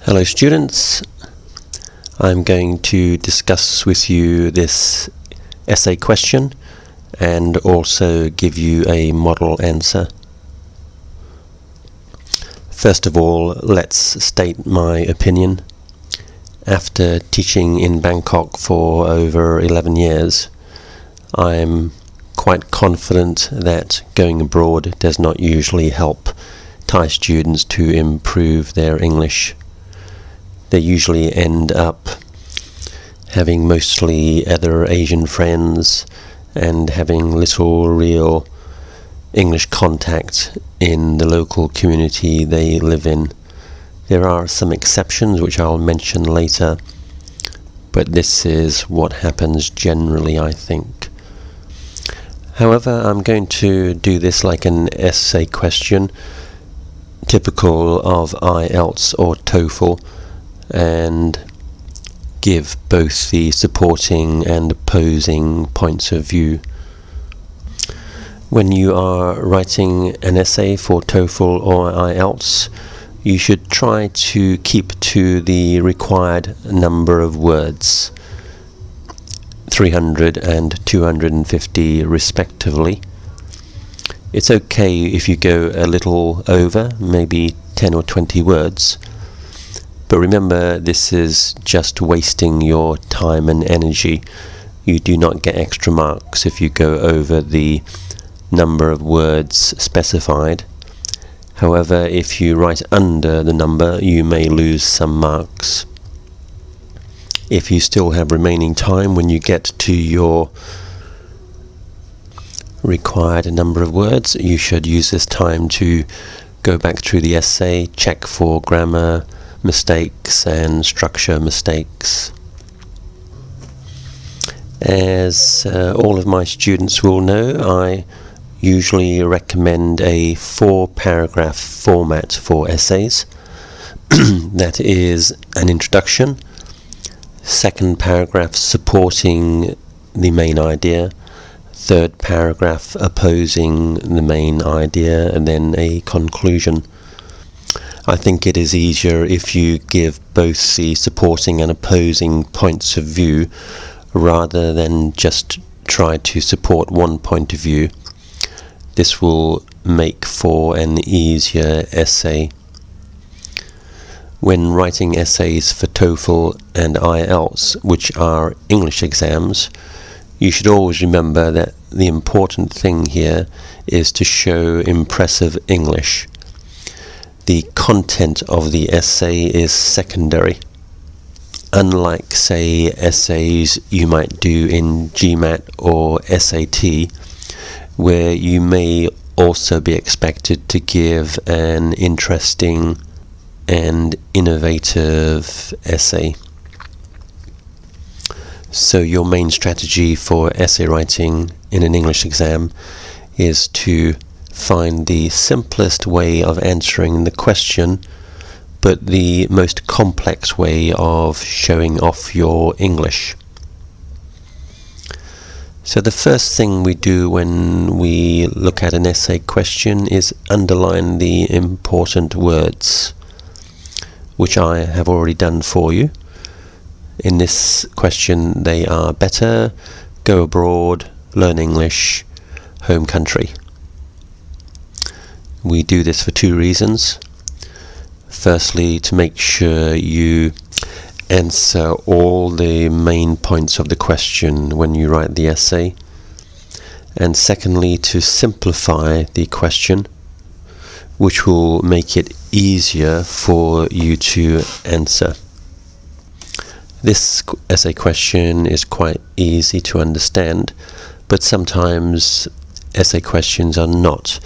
Hello students, I'm going to discuss with you this essay question and also give you a model answer. First of all, let's state my opinion. After teaching in Bangkok for over 11 years, I'm quite confident that going abroad does not usually help Thai students to improve their English. They usually end up having mostly other Asian friends and having little real English contact in the local community they live in. There are some exceptions which I'll mention later, but this is what happens generally, I think. However, I'm going to do this like an essay question, typical of IELTS or TOEFL, and give both the supporting and opposing points of view. When you are writing an essay for TOEFL or IELTS, you should try to keep to the required number of words, 300 and 250 respectively. It's okay if you go a little over, maybe 10 or 20 words. But remember, this is just wasting your time and energy. You do not get extra marks if you go over the number of words specified. However, if you write under the number, you may lose some marks. If you still have remaining time when you get to your required number of words, you should use this time to go back through the essay, check for grammar mistakes and structure mistakes. As all of my students will know, I usually recommend a 4-paragraph format for essays. That is an introduction, second paragraph supporting the main idea, third paragraph opposing the main idea, and then a conclusion. I think it is easier if you give both the supporting and opposing points of view rather than just try to support one point of view. This will make for an easier essay. When writing essays for TOEFL and IELTS, which are English exams, you should always remember that the important thing here is to show impressive English. The content of the essay is secondary. Unlike, say, essays you might do in GMAT or SAT, where you may also be expected to give an interesting and innovative essay. So your main strategy for essay writing in an English exam is to find the simplest way of answering the question, but the most complex way of showing off your English. So the first thing we do when we look at an essay question is underline the important words, which I have already done for you. In this question they are better, go abroad, learn English, home country. We do this for two reasons. Firstly, to make sure you answer all the main points of the question when you write the essay. And secondly, to simplify the question, which will make it easier for you to answer. This essay question is quite easy to understand, but sometimes essay questions are not.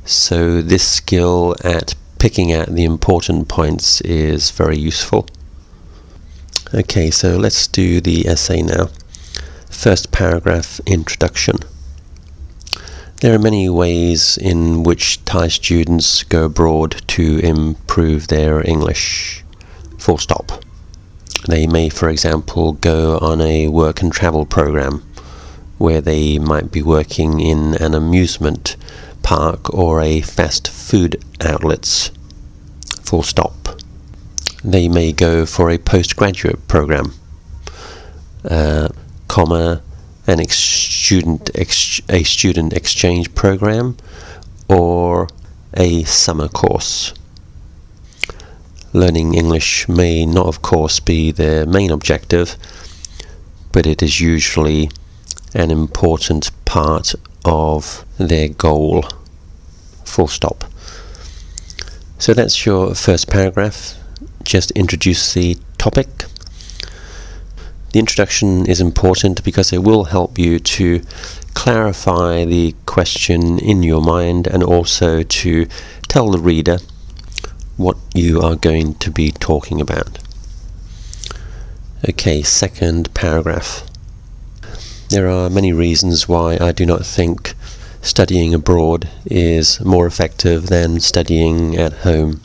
So this skill at picking out the important points is very useful. Okay, so let's do the essay now. First paragraph, introduction. There are many ways in which Thai students go abroad to improve their English. Full stop. They may, for example, go on a work and travel program where they might be working in an amusement park or a fast food outlets. Full stop. they may go for a postgraduate program, comma, a student exchange program, or a summer course. Learning English may not, of course, be their main objective, but it is usually an important part of their goal. Full stop. So that's your first paragraph. Just introduce the topic. The introduction is important because it will help you to clarify the question in your mind and also to tell the reader what you are going to be talking about. Okay, second paragraph. There are many reasons why I do not think studying abroad is more effective than studying at home.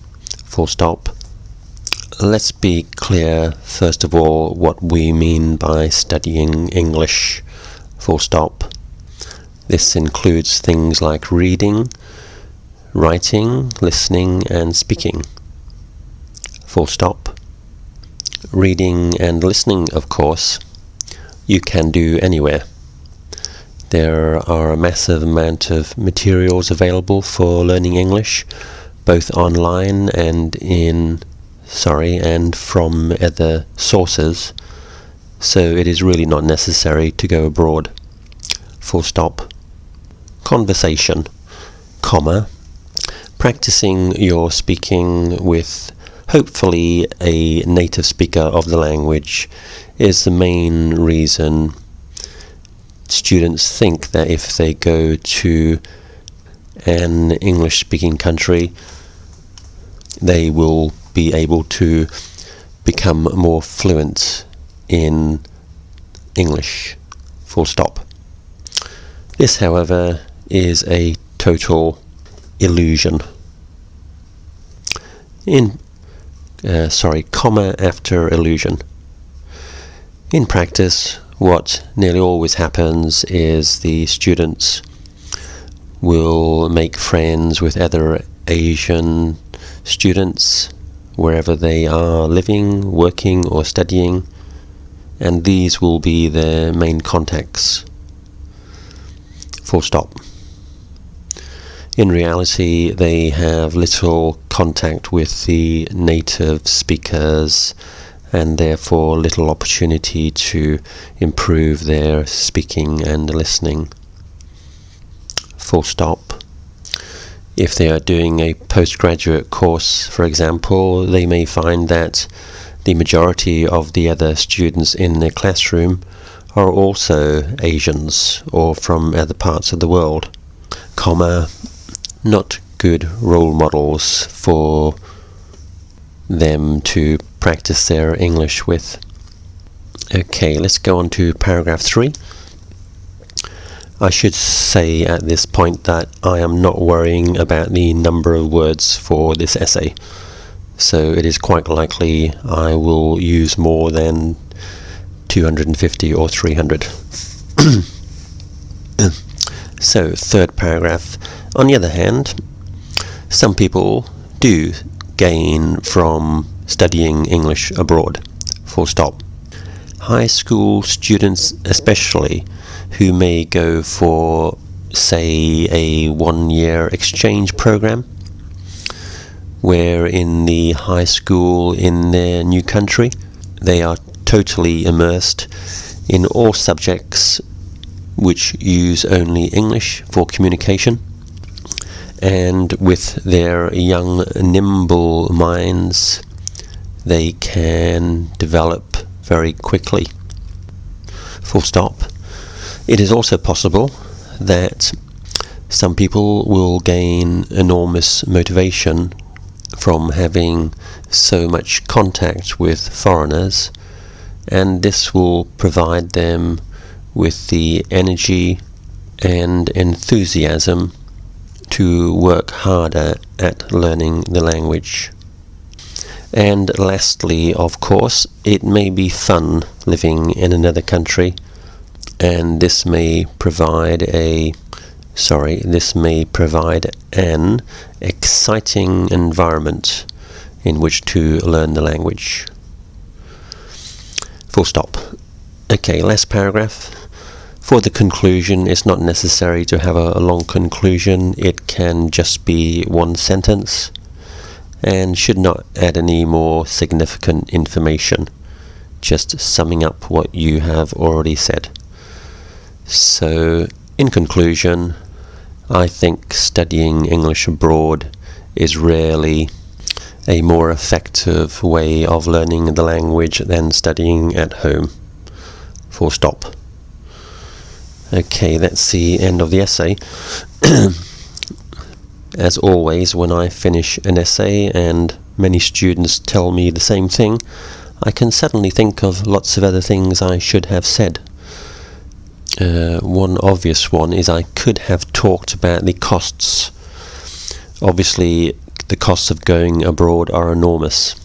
Full stop. Let's be clear, first of all, what we mean by studying English. Full stop. This includes things like reading, writing, listening, and speaking. Full stop. Reading and listening, of course, you can do anywhere. There are a massive amount of materials available for learning English, both online and from other sources, so it is really not necessary to go abroad. Full stop. Conversation, comma, practicing your speaking with hopefully a native speaker of the language is the main reason students think that if they go to an English-speaking country, they will be able to become more fluent in English. Full stop. This, however, is a total illusion. Comma after illusion. In practice, what nearly always happens is the students will make friends with other Asian students wherever they are living, working, or studying, and these will be their main contacts. Full stop. In reality, they have little contact with the native speakers and therefore little opportunity to improve their speaking and listening. Full stop. If they are doing a postgraduate course, for example, they may find that the majority of the other students in their classroom are also Asians or from other parts of the world, comma, not good role models for them to practice their English with. Okay, let's go on to paragraph 3. I should say at this point that I am not worrying about the number of words for this essay, so it is quite likely I will use more than 250 or 300. So, third paragraph. On the other hand, some people do gain from studying English abroad. Full stop. High school students especially, who may go for, say, a 1-year exchange program, where in the high school in their new country they are totally immersed in all subjects which use only English for communication, and with their young, nimble minds they can develop very quickly. Full stop. It is also possible that some people will gain enormous motivation from having so much contact with foreigners, and this will provide them with the energy and enthusiasm to work harder at learning the language. And lastly, of course, it may be fun living in another country, and this may provide an exciting environment in which to learn the language. Full stop. Okay, last paragraph. For the conclusion, it's not necessary to have a long conclusion. It can just be one sentence and should not add any more significant information, just summing up what you have already said. So, in conclusion, I think studying English abroad is really a more effective way of learning the language than studying at home. Full stop. Okay, that's the end of the essay. As always, when I finish an essay and many students tell me the same thing, I can suddenly think of lots of other things I should have said. One obvious one is I could have talked about the costs. Obviously, the costs of going abroad are enormous.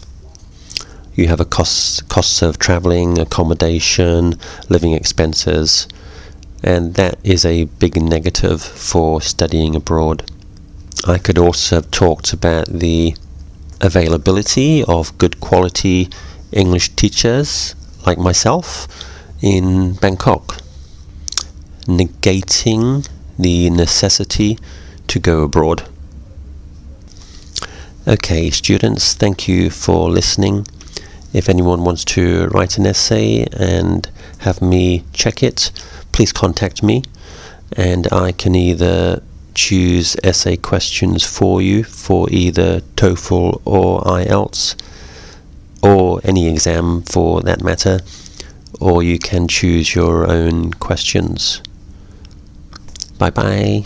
You have costs of travelling, accommodation, living expenses, and that is a big negative for studying abroad. I could also have talked about the availability of good quality English teachers like myself in Bangkok, negating the necessity to go abroad. Okay, students, thank you for listening. If anyone wants to write an essay and have me check it, please contact me, and I can either choose essay questions for you for either TOEFL or IELTS, or any exam for that matter, or you can choose your own questions. Bye bye.